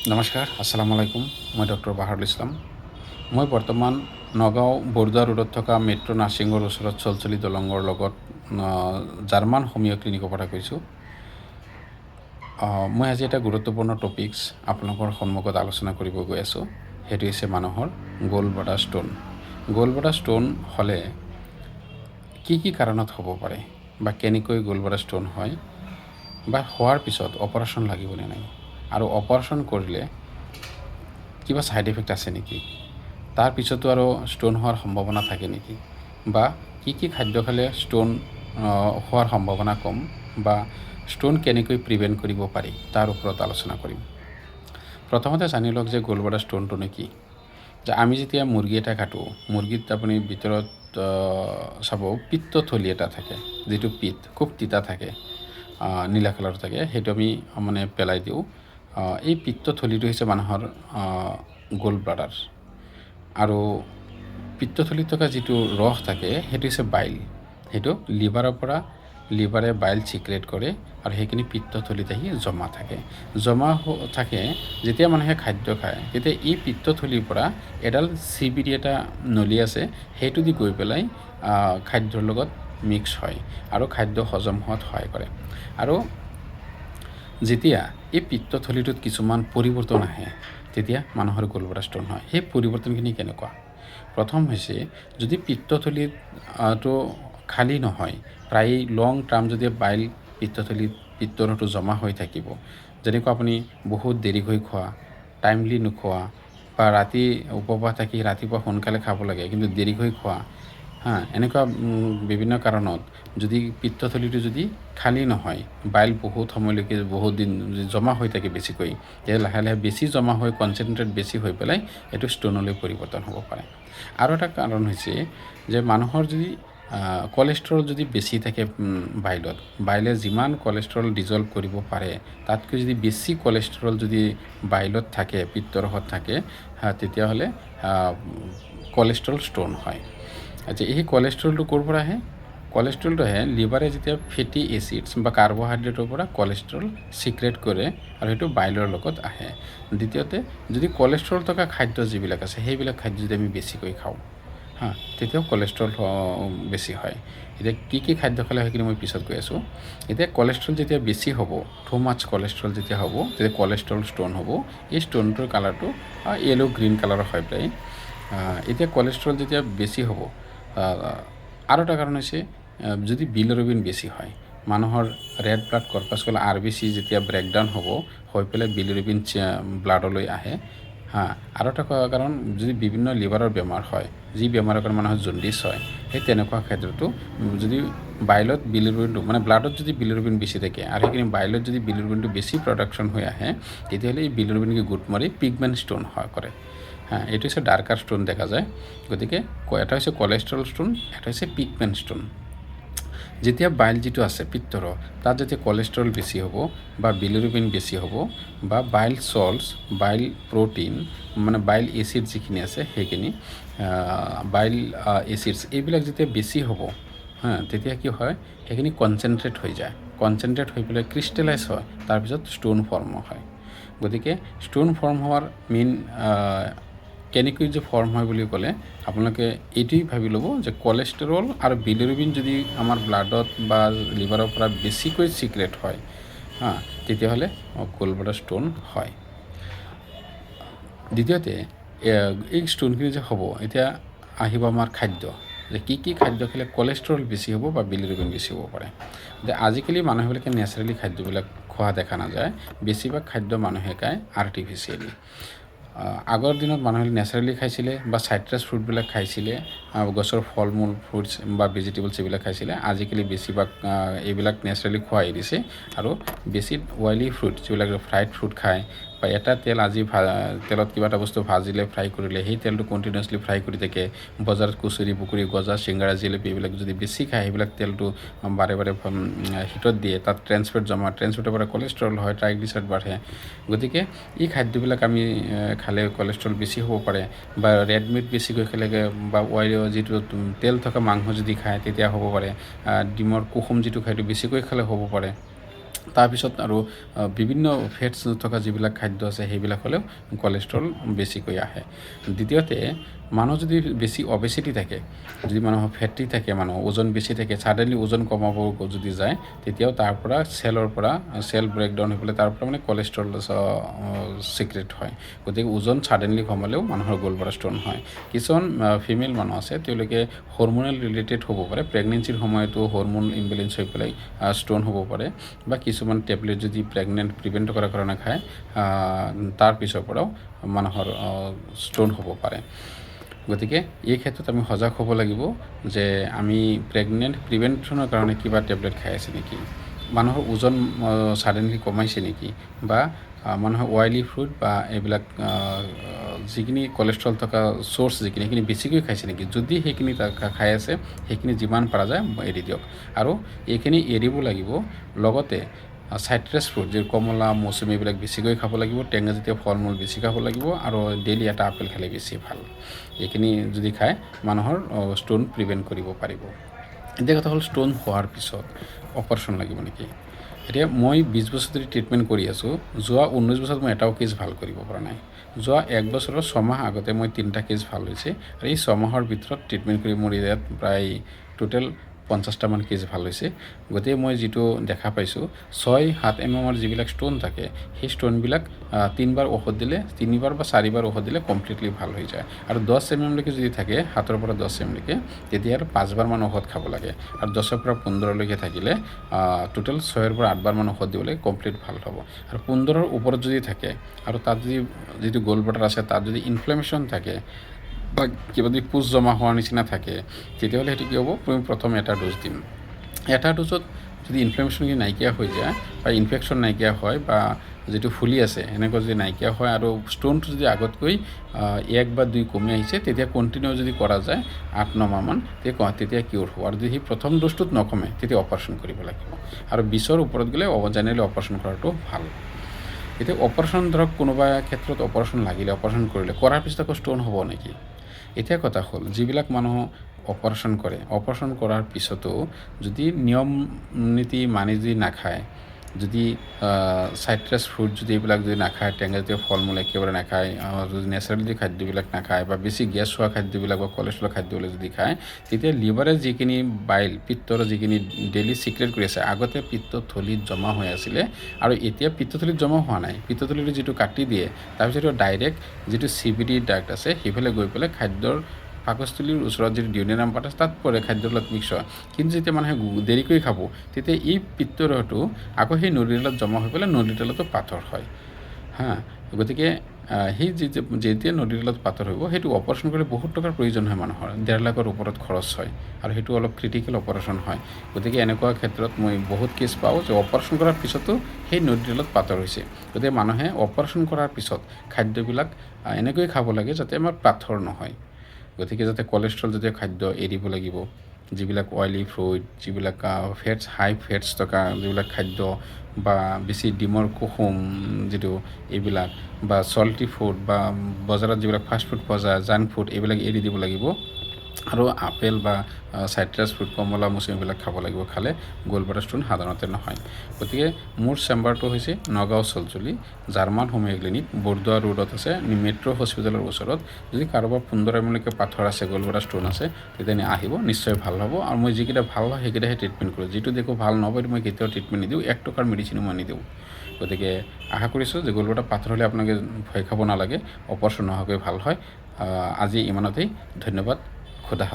নমস্কাৰ, আসসালামু আলাইকুম। মই ডক্টৰ বাহাৰুল ইছলাম। মই বৰ্তমান নগাঁও বৰদোৱা ৰোডত থকা মেট্ৰ' নাৰ্ছিঙৰ ওচৰত চলচলি দলঙৰ লগত জাৰ্মান হোমিঅ' ক্লিনিকৰ পৰা কৈছোঁ। মই আজি এটা গুৰুত্বপূৰ্ণ টপিকছ আপোনালোকৰ সন্মুখত আলোচনা কৰিব গৈ আছোঁ। সেইটো হৈছে মানুহৰ gold bladder stone. Gold bladder stone হ'লে কি কাৰণত হ'ব পাৰে বা কেনেকৈ গ'ল্ড ব্লাডাৰ ষ্টোন হয় বা হোৱাৰ পিছত অপাৰেশ্যন লাগিবনে নাই, আৰু অপাৰেশ্যন কৰিলে কিবা ছাইড এফেক্ট আছে নেকি, তাৰ পিছতো আৰু ষ্টোন হোৱাৰ সম্ভাৱনা থাকে নেকি, বা কি খাদ্য খালে ষ্টোন হোৱাৰ সম্ভাৱনা কম, বা ষ্টোন কেনেকৈ প্ৰিভেণ্ট কৰিব পাৰি তাৰ ওপৰত আলোচনা কৰিম। প্ৰথমতে জানি লওক যে গ'ল্ড ব্লাডাৰ ষ্টোনটোনো কি। যে আমি যেতিয়া মুৰ্গী এটা কাটো, মুৰ্গীত আপুনি ভিতৰত চাব পিত্তথলী এটা থাকে, যিটো খুব তিতা থাকে, নীলা কালাৰ থাকে, সেইটো আমি মানে পেলাই দিওঁ। এই পিত্তথলীটো হৈছে মানুহৰ গ'ল্ড ব্লাডাৰ, আৰু পিত্তথলীত থকা যিটো ৰস থাকে সেইটো হৈছে বাইল। সেইটো লিভাৰে বাইল চিক্ৰেট কৰে, আৰু সেইখিনি পিত্তথলীত আহি জমা থাকে। যেতিয়া মানুহে খাদ্য খায় তেতিয়া এই পিত্তথলীৰ পৰা এডাল চিবিৰি এটা নলী আছে, সেইটো দি গৈ পেলাই খাদ্যৰ লগত মিক্স হয় আৰু খাদ্য হজম হোৱাত সহায় কৰে। আৰু যেতিয়া এই পিত্তথলীটোত কিছুমান পৰিৱৰ্তন আহে তেতিয়া মানুহৰ গ'ল্ড ব্লাডাৰ ষ্টোন হয়। সেই পৰিৱৰ্তনখিনি কেনেকুৱা? প্ৰথম হৈছে, যদি পিত্তথলীটো খালী নহয়, প্ৰায় লং টাৰ্ম যদি বাইল পিত্তৰটো জমা হৈ থাকিব, যেনেকুৱা আপুনি বহুত দেৰিকৈ খোৱা, টাইমলি নোখোৱা, বা ৰাতি উপবাস থাকি ৰাতিপুৱা সোনকালে খাব লাগে কিন্তু দেৰিকৈ খোৱা, এনেকুৱা বিভিন্ন কাৰণত যদি পিত্তথলীটো যদি খালী নহয়, বাইল বহুত সময়লৈকে বহুত দিন জমা হৈ থাকে বেছিকৈ, তেতিয়া লাহে লাহে বেছি জমা হৈ কনচেনট্ৰেট বেছি হৈ পেলাই এইটো ষ্টোনলৈ পৰিৱৰ্তন হ'ব পাৰে। আৰু এটা কাৰণ হৈছে যে মানুহৰ যদি কলেষ্ট্ৰল যদি বেছি থাকে বাইলে যিমান কলেষ্ট্ৰল ডিজলভ কৰিব পাৰে তাতকৈ যদি বেছি কলেষ্ট্ৰল যদি বাইলত থাকে, পিত্তৰসত থাকে, তেতিয়াহ'লে কলেষ্ট্ৰল ষ্টোন হয়। আচ্ছা, এই কলেষ্ট্ৰলটো ক'ৰ পৰা আহে? কলেষ্ট্ৰলটো আহে লিভাৰে যেতিয়া ফেটি এচিডছ বা কাৰ্বহাইড্ৰেটৰ পৰা কলেষ্ট্ৰল চিক্ৰেট কৰে, আৰু সেইটো বাইলৰ লগত আহে। দ্বিতীয়তে, যদি কলেষ্ট্ৰল থকা খাদ্য যিবিলাক আছে সেইবিলাক খাদ্য যদি আমি বেছিকৈ খাওঁ, তেতিয়াও কলেষ্ট্ৰল বেছি হয়। এতিয়া কি খাদ্য খালে সেইখিনি মই পিছত গৈ আছোঁ। এতিয়া কলেষ্ট্ৰল যেতিয়া বেছি হ'ব, টু মাছ কলেষ্ট্ৰল যেতিয়া হ'ব, তেতিয়া কলেষ্ট্ৰল ষ্টোন হ'ব। এই ষ্টোনটোৰ কালাৰটো য়েলো গ্ৰীণ কালাৰৰ হয় প্ৰায়। এতিয়া কলেষ্ট্ৰল যেতিয়া বেছি হ'ব, আৰু এটা কাৰণ হৈছে যদি বিলিৰুবিন বেছি হয়, মানুহৰ ৰেড ব্লাড কৰ্পাছকুল RBC যেতিয়া ব্ৰেকডাউন হৈ পেলাই বিলিৰুবিন ব্লাডলৈ আহে। আৰু এটা কাৰণ, যদি বিভিন্ন লিভাৰৰ বেমাৰ হয়, যি বেমাৰৰ কাৰণে মানুহৰ জণ্ডিছ হয়, সেই তেনেকুৱা ক্ষেত্ৰতো যদি বাইলত বিলিৰুবিনটো মানে ব্লাডত যদি বিলিৰুবিন বেছি থাকে আৰু সেইখিনি বাইলত যদি বিলিৰুবিনটো বেছি প্ৰডাকশ্যন হৈ আহে, তেতিয়াহ'লে এই বিলিৰুবিনকে গোট মাৰি পিগমেণ্ট ষ্টোন কৰে। এইটো হৈছে ডাৰ্কাৰ ষ্টোন দেখা যায়। গতিকে এটা হৈছে কলেষ্ট্ৰল ষ্টোন, এটা হৈছে পিগমেণ্ট ষ্টোন। যেতিয়া বাইল যিটো আছে পিত্তৰ, তাত যেতিয়া কলেষ্ট্ৰল বেছি হ'ব বা বিলিৰুবিন বেছি হ'ব, বা বাইল চল্টছ, বাইল প্ৰ'টিন, মানে বাইল এচিড যিখিনি আছে সেইখিনি, বাইল এচিডছ এইবিলাক যেতিয়া বেছি হ'ব, তেতিয়া কি হয়, সেইখিনি কনচেনট্ৰেট হৈ যায়। কনচেনট্ৰেট হৈ পেলাই ক্ৰিষ্টেলাইজ হয়, তাৰপিছত ষ্টোন ফৰ্ম হয়। গতিকে ষ্টোন ফৰ্ম হোৱাৰ মেইন কেনেকৈ যে ফৰ্ম হয় বুলি ক'লে, আপোনালোকে এইটোৱেই ভাবি ল'ব যে কলেষ্ট্ৰল আৰু বিলিৰুবিন যদি আমাৰ ব্লাডত বা লিভাৰৰ পৰা বেছিকৈ চিক্ৰেট হয়, তেতিয়াহ'লে গ'ল্ড ব্লাডাৰ ষ্টোন হয়। দ্বিতীয়তে, এই ষ্টোনখিনি যে হ'ব, এতিয়া আহিব আমাৰ খাদ্য, যে কি খাদ্য খালে কলেষ্ট্ৰল বেছি হ'ব বা বিলিৰুবিন বেছি হ'ব পাৰে। যে আজিকালি মানুহবিলাকে নেচাৰেলি খাদ্যবিলাক খোৱা দেখা নাযায়, বেছিভাগ খাদ্য মানুহে খায় আৰ্টিফিচিয়েলি। আগৰ দিনত মানুহে নেচাৰেলি খাইছিলে বা চাইট্ৰাছ ফ্ৰুটবিলাক খাইছিলে, গছৰ ফল মূল ফ্ৰুটছ বা ভেজিটেবলছ এইবিলাক খাইছিলে। আজিকালি বেছিভাগ এইবিলাক নেচাৰেলি খোৱা এৰিছে, আৰু বেছি অইলি ফ্ৰুট যিবিলাক ফ্ৰাইড ফ্ৰুট খায়, বা এটা তেল তেলত কিবা এটা বস্তু ভাজিলে, ফ্ৰাই কৰিলে, সেই তেলটো কণ্টিনিউৱাছলি ফ্ৰাই কৰি থাকে। বজাৰত কচুৰি, পকৰি, গজা, চিংগাৰা, জিলাপি এইবিলাক যদি বেছি খায়, সেইবিলাক তেলটো বাৰে হিটত দিয়ে, তাত ট্ৰেন্সফেটৰ পৰা কলেষ্ট্ৰল হয়, ট্ৰাইগ্লিচাৰাইড বাঢ়ে। গতিকে এই খাদ্যবিলাক আমি খালে কলেষ্ট্ৰল বেছি হ'ব পাৰে, বা ৰেড মিট বেছিকৈ খালে, বা যিটো তেল থকা মাংস যদি খায় তেতিয়া হ'ব পাৰে, ডিমৰ কুহুম যিটো খায় সেইটো বেছিকৈ খালে হ'ব পাৰে। তাৰপিছত আৰু বিভিন্ন ফেটছ থকা যিবিলাক খাদ্য আছে সেইবিলাক হ'লেও কলেষ্ট্ৰল বেছিকৈ আহে। দ্বিতীয়তে মানুহ যদি বেছি অবেচিটি থাকে, যদি মানুহৰ ফেটি থাকে, মানুহৰ ওজন বেছি থাকে, ছাডেনলি ওজন কমাব যদি যায়, তেতিয়াও তাৰ পৰা চেল ব্ৰেকডাউন হৈ পেলাই তাৰ পৰা মানে কলেষ্ট্ৰল চিক্ৰেট হয়। গতিকে ওজন ছাডেনলি কমালেও মানুহৰ গলব্লাডাৰ ষ্ট'ন হয়। কিছুমান ফিমেল মানুহ আছে, তেওঁলোকে হৰম'নেল ৰিলেটেড হ'ব পাৰে, প্ৰেগনেঞ্চিৰ সময়তো হৰম'ন ইমবেলেঞ্চ হৈ পেলাই ষ্ট'ন হ'ব পাৰে, বা কিছুমান টেবলেট যদি প্ৰেগনেণ্ট প্ৰিভেণ্ট কৰাৰ কাৰণে খায়, তাৰ পিছৰ পৰাও মানুহৰ ষ্ট'ন হ'ব পাৰে। গতিকে এই ক্ষেত্ৰত আমি সজাগ হ'ব লাগিব যে আমি প্ৰেগনেণ্ট প্ৰিভেনশ্যনৰ কাৰণে কিবা টেবলেট খাই আছে নেকি, মানুহৰ ওজন ছাডেনলি কমাইছে নেকি, বা মানুহৰ অইলি ফুড বা এইবিলাক যিখিনি কলেষ্ট্ৰল থকা চ'ৰ্চ যিখিনি সেইখিনি বেছিকৈ খাইছে নেকি। যদি সেইখিনি খাই আছে, সেইখিনি যিমান পৰা যায় এৰি দিয়ক। আৰু এইখিনি এৰিব লাগিব। লগতে চাইট্ৰাছ ফ্ৰুট, যি কমলা, মৌচুমী, এইবিলাক বেছিকৈ খাব লাগিব। টেঙাজাতীয় ফল মূল বেছি খাব লাগিব, আৰু ডেইলি এটা আপেল খালে বেছি ভাল। এইখিনি যদি খায়, মানুহৰ ষ্ট'ন প্ৰিভেণ্ট কৰিব পাৰিব। এতিয়া কথা হ'ল, ষ্ট'ন হোৱাৰ পিছত অপাৰেশ্যন লাগিব নেকি। এতিয়া মই 20 বছৰ ধৰি ট্ৰিটমেণ্ট কৰি আছোঁ, যোৱা 19 বছৰত মই এটাও কেছ ভাল কৰিব পৰা নাই। যোৱা 1 বছৰৰ 6 মাহ আগতে মই 3টা কেছ ভাল হৈছে, আৰু এই 6 মাহৰ ভিতৰত ট্ৰিটমেণ্ট কৰি মোৰ ইয়াত প্ৰায় টোটেল 50টামান কেছ ভাল হৈছে। গতিকে মই যিটো দেখা পাইছোঁ, 6-7 mm যিবিলাক ষ্ট'ন থাকে, সেই ষ্ট'নবিলাক 3বাৰ ঔষধ দিলে, 3বাৰ বা 4বাৰ ঔষধ দিলে কমপ্লিটলি ভাল হৈ যায়। আৰু 10 mm লৈকে যদি থাকে, 7ৰ পৰা 10 mm লৈকে, তেতিয়া আৰু 5বাৰমান ঔষধ খাব লাগে। আৰু 10ৰ পৰা 15লৈকে থাকিলে টোটেল 6ৰ পৰা 8বাৰমান ঔষধ দিবলৈ কমপ্লিট ভাল হ'ব। আৰু 15ৰ ওপৰত যদি থাকে, আৰু তাত যিটো গলব্লাডাৰ আছে তাত যদি ইনফ্লেমেশ্যন থাকে, বা কিবা যদি পুজ জমা হোৱাৰ নিচিনা থাকে, তেতিয়াহ'লে সেইটো কি হ'ব, প্ৰথম এটা ড'জ দিম। এটা ড'জত যদি ইনফ্লেমেশ্যন নাইকিয়া হৈ যায়, বা ইনফেকশ্যন নাইকিয়া হয়, বা যিটো ফুলি আছে এনেকুৱা যদি নাইকিয়া হয়, আৰু ষ্ট'নটো যদি আগতকৈ 1 বা 2 কমি আহিছে, তেতিয়া কণ্টিনিউ যদি কৰা যায় 8-9 মাহমান, তেতিয়া কিউৰ হ'ব। আৰু যদি সেই প্ৰথম ড'জটোত নকমে, তেতিয়া অপাৰেশ্যন কৰিব লাগিব। আৰু 20ৰ ওপৰত গ'লে জেনেৰেলি অপাৰেশ্যন কৰাটো ভাল। এতিয়া অপাৰেশ্যন, ধৰক কোনোবা ক্ষেত্ৰত অপাৰেশ্যন লাগিলে, অপাৰেশ্যন কৰিলে, কৰাৰ পিছত আকৌ ষ্ট'ন হ'ব নেকি। এতিয়া কথা হ'ল, যিবিলাক মানুহ অপাৰেশ্যন কৰে, অপাৰেশ্যন কৰাৰ পিছতো যদি নিয়ম নীতি মানি যদি নাখায়, যদি চাইট্ৰাছ ফ্ৰুট যদি এইবিলাক যদি নাখায়, টেঙাজাতীয় ফল মূল একেবাৰে নাখায়, যদি নেচাৰেল যদি খাদ্যবিলাক নাখায়, বা বেছি গেছ হোৱা খাদ্যবিলাক বা কলেষ্ট্ৰল খাদ্যবিলাক যদি খায়, তেতিয়া লিভাৰে যিখিনি বাইল, পিত্তৰ যিখিনি ডেইলি চিক্ৰেট কৰি আছে, আগতে পিত্তথলীত জমা হৈ আছিলে, আৰু এতিয়া পিত্তথলীত জমা হোৱা নাই, পিত্তথলীটো যিটো কাটি দিয়ে, তাৰপিছত ডাইৰেক্ট যিটো CBD ডাক্ট আছে, সেইফালে গৈ পেলাই খাদ্যৰ পাকস্থলীৰ ওচৰত যিটো ডিউনেৰাম পাৰ্ট আছে, তাত পৰে, খাদ্যৰ লগত মিক্স হয়। কিন্তু যেতিয়া মানুহে দেৰিকৈ খাব, তেতিয়া এই পিত্তৰসটো আকৌ সেই নলীডালত জমা হৈ পেলাই নলীডালতো পাথৰ হয়। গতিকে সেই যেতিয়া নলীডালত পাথৰ হ'ব, সেইটো অপাৰেশ্যন কৰিলে বহুত টকাৰ প্ৰয়োজন হয় মানুহৰ, 1.5 লাখৰ ওপৰত খৰচ হয়, আৰু সেইটো অলপ ক্ৰিটিকেল অপাৰেশ্যন হয়। গতিকে এনেকুৱা ক্ষেত্ৰত মই বহুত কেছ পাওঁ যে অপাৰেশ্যন কৰাৰ পিছতো সেই নলীডালত পাথৰ হৈছে। গতিকে মানুহে অপাৰেশ্যন কৰাৰ পিছত খাদ্যবিলাক এনেকৈ খাব লাগে যাতে আমাৰ পাথৰ নহয়। গতিকে যাতে কলেষ্ট্ৰল জাতীয় খাদ্য এৰিব লাগিব, যিবিলাক অইলি ফুড, যিবিলাক হাই ফেটছ থকা যিবিলাক খাদ্য, বা বেছি ডিমৰ কুহুম যিটো, এইবিলাক, বা চল্টি ফুড, বা বজাৰত যিবিলাক ফাষ্টফুড পোৱা যায়, জাংক ফুড, এইবিলাক এৰি দিব লাগিব। আৰু আপেল বা চাইট্ৰাছ ফ্ৰুট, কমলা, মৌচুমী, এইবিলাক খাব লাগিব। খালে গলব্লাডাৰ ষ্ট'ন সাধাৰণতে নহয়। গতিকে মোৰ চেম্বাৰটো হৈছে Nagaon Chalchali, German homoeo' clinic, Bordowa ৰোডত আছে, মেট্ৰ' হস্পিটেলৰ ওচৰত। যদি কাৰোবাৰ 15 mm লৈকে পাথৰ আছে, গলব্লাডাৰ ষ্ট'ন আছে, তেতিয়া আহিব, নিশ্চয় ভাল হ'ব। আৰু মই যিকেইটা ভাল হয় সেইকেইটাহে ট্ৰিটমেণ্ট কৰোঁ। যিটো দেখোঁ ভাল নহ'ব, মই কেতিয়াও ট্ৰিটমেণ্ট নিদিওঁ, 1 টকাৰ মেডিচিনো মই নিদিওঁ। গতিকে আশা কৰিছোঁ যে গলব্লাডাৰ পাথৰ হ'লে আপোনালোকে ভয় খাব নালাগে, অপাৰেশ্যন নোহোৱাকৈ ভাল হয়। আজি ইমানতেই, ধন্যবাদ, খুদা হাফেজ।